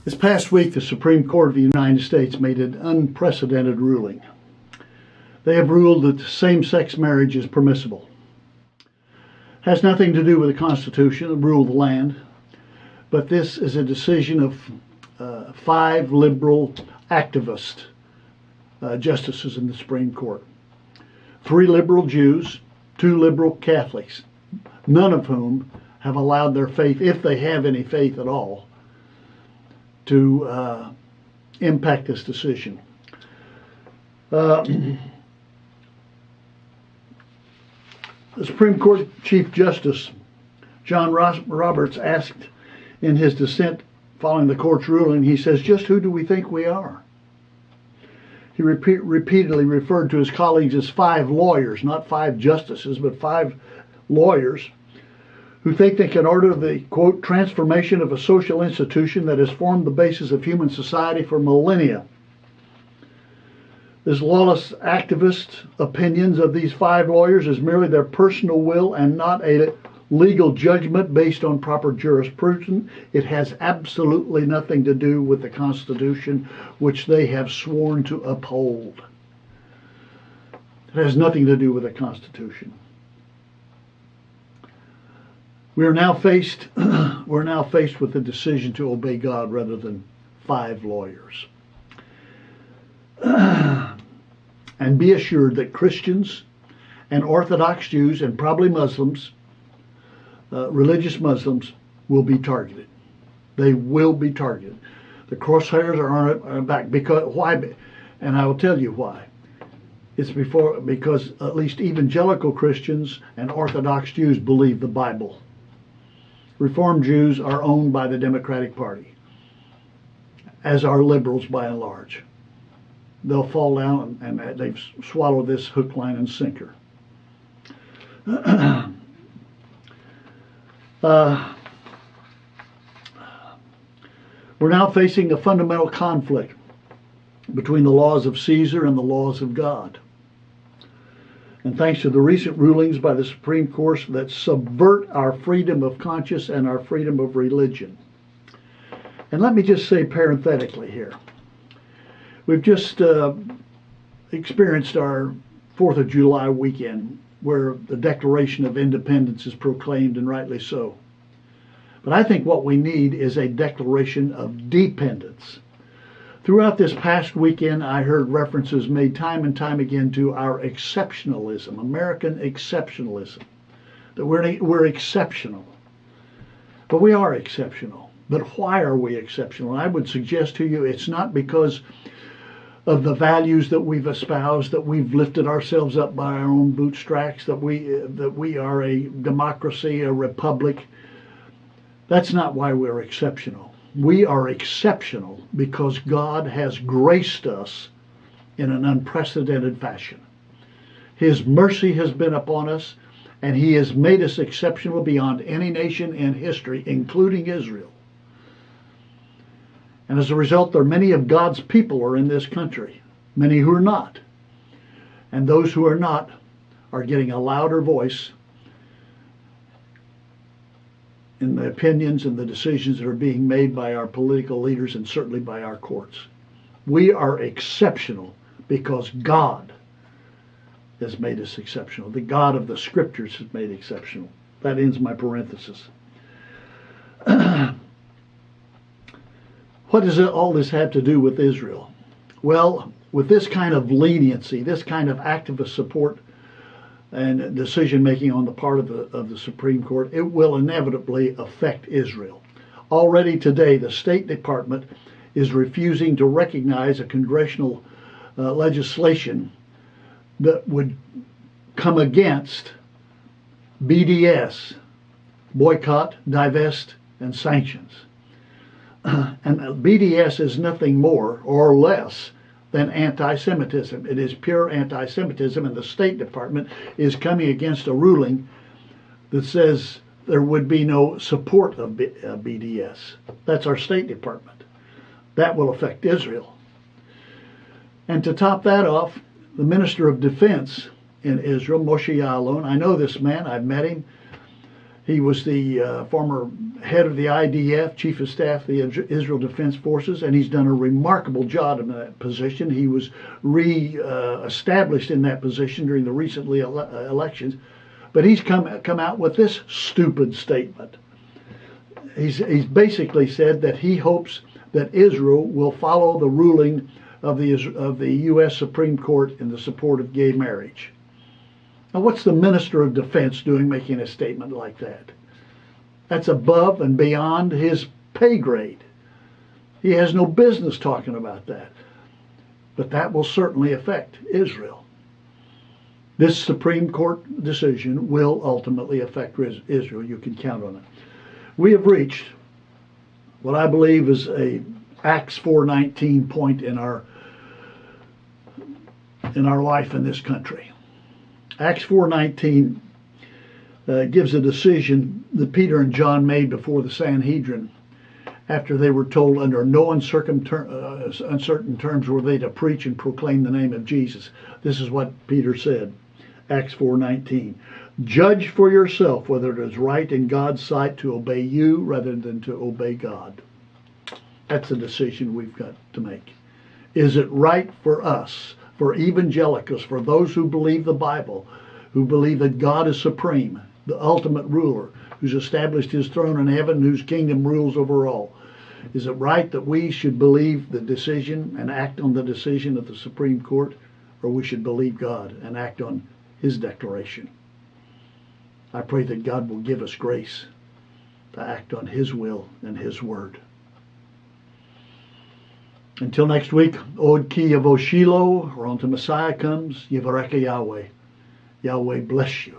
This past week, the Supreme Court of the United States made an unprecedented ruling. They have ruled that same-sex marriage is permissible. Has nothing to do with the Constitution, the rule of the land, but this is a decision of 5 liberal activist justices in the Supreme Court. 3 liberal Jews, 2 liberal Catholics, none of whom have allowed their faith, if they have any faith at all, to impact this decision. The Supreme Court Chief Justice John Roberts asked in his dissent following the court's ruling, he says, "Just who do we think we are?" He repeatedly referred to his colleagues as 5 lawyers, not 5 justices, but 5 lawyers who think they can order the, quote, transformation of a social institution that has formed the basis of human society for millennia. This lawless activist opinions of these 5 lawyers is merely their personal will and not a legal judgment based on proper jurisprudence. It has absolutely nothing to do with the Constitution, which they have sworn to uphold. It has nothing to do with the Constitution. We're now faced with the decision to obey God rather than 5 lawyers. And be assured that Christians and Orthodox Jews and probably Muslims, religious Muslims, will be targeted. They will be targeted. The crosshairs are on our back. Because why? And I will tell you why. It's because at least evangelical Christians and Orthodox Jews believe the Bible. Reformed Jews are owned by the Democratic Party, as are liberals by and large. They'll fall down, and they've swallowed this hook, line, and sinker. We're now facing a fundamental conflict between the laws of Caesar and the laws of God. And thanks to the recent rulings by the Supreme Court that subvert our freedom of conscience and our freedom of religion. And let me just say parenthetically here, we've just experienced our 4th of July weekend, where the Declaration of Independence is proclaimed, and rightly so. But I think what we need is a declaration of dependence. Throughout this past weekend, I heard references made time and time again to our exceptionalism, American exceptionalism, that we're exceptional. But we are exceptional. But why are we exceptional? And I would suggest to you it's not because of the values that we've espoused, that we've lifted ourselves up by our own bootstraps, that we are a democracy, a republic. That's not why we're exceptional. We are exceptional because God has graced us in an unprecedented fashion. His mercy has been upon us, and He has made us exceptional beyond any nation in history, including Israel. And as a result, there are many of God's people are in this country, many who are not. And those who are not are getting a louder voice in the opinions and the decisions that are being made by our political leaders and certainly by our courts. We are exceptional because God has made us exceptional. The God of the Scriptures has made exceptional. That ends my parenthesis. What does all this have to do with Israel? Well, with this kind of leniency, this kind of activist support and decision-making on the part of the Supreme Court, it will inevitably affect Israel. Already today, the State Department is refusing to recognize a congressional legislation that would come against BDS, boycott, divest, and sanctions. And BDS is nothing more or less than anti-Semitism. It is pure anti-Semitism, and the State Department is coming against a ruling that says there would be no support of BDS. That's our State Department. That will affect Israel. And to top that off, the Minister of Defense in Israel, Moshe Ya'alon, I know this man, I've met him. He was the former head of the IDF, Chief of Staff of the Israel Defense Forces, and he's done a remarkable job in that position. He was re-established in that position during the recent elections, but he's come out with this stupid statement. He's basically said that he hopes that Israel will follow the ruling of the U.S. Supreme Court in the support of gay marriage. Now, what's the Minister of Defense doing making a statement like that? That's above and beyond his pay grade. He has no business talking about that. But that will certainly affect Israel. This Supreme Court decision will ultimately affect Israel. You can count on it. We have reached what I believe is a Acts 4:19 point in our life in this country. Acts 4:19 gives a decision that Peter and John made before the Sanhedrin after they were told under no uncertain terms were they to preach and proclaim the name of Jesus. This is what Peter said, Acts 4:19. Judge for yourself whether it is right in God's sight to obey you rather than to obey God. That's a decision we've got to make. Is it right for us, for evangelicals, for those who believe the Bible, who believe that God is supreme, the ultimate ruler, who's established his throne in heaven, whose kingdom rules over all? Is it right that we should believe the decision and act on the decision of the Supreme Court, or we should believe God and act on his declaration? I pray that God will give us grace to act on his will and his word. Until next week, Od Ki Yavo Shiloh, or until Messiah comes, Yivareka Yahweh. Yahweh bless you.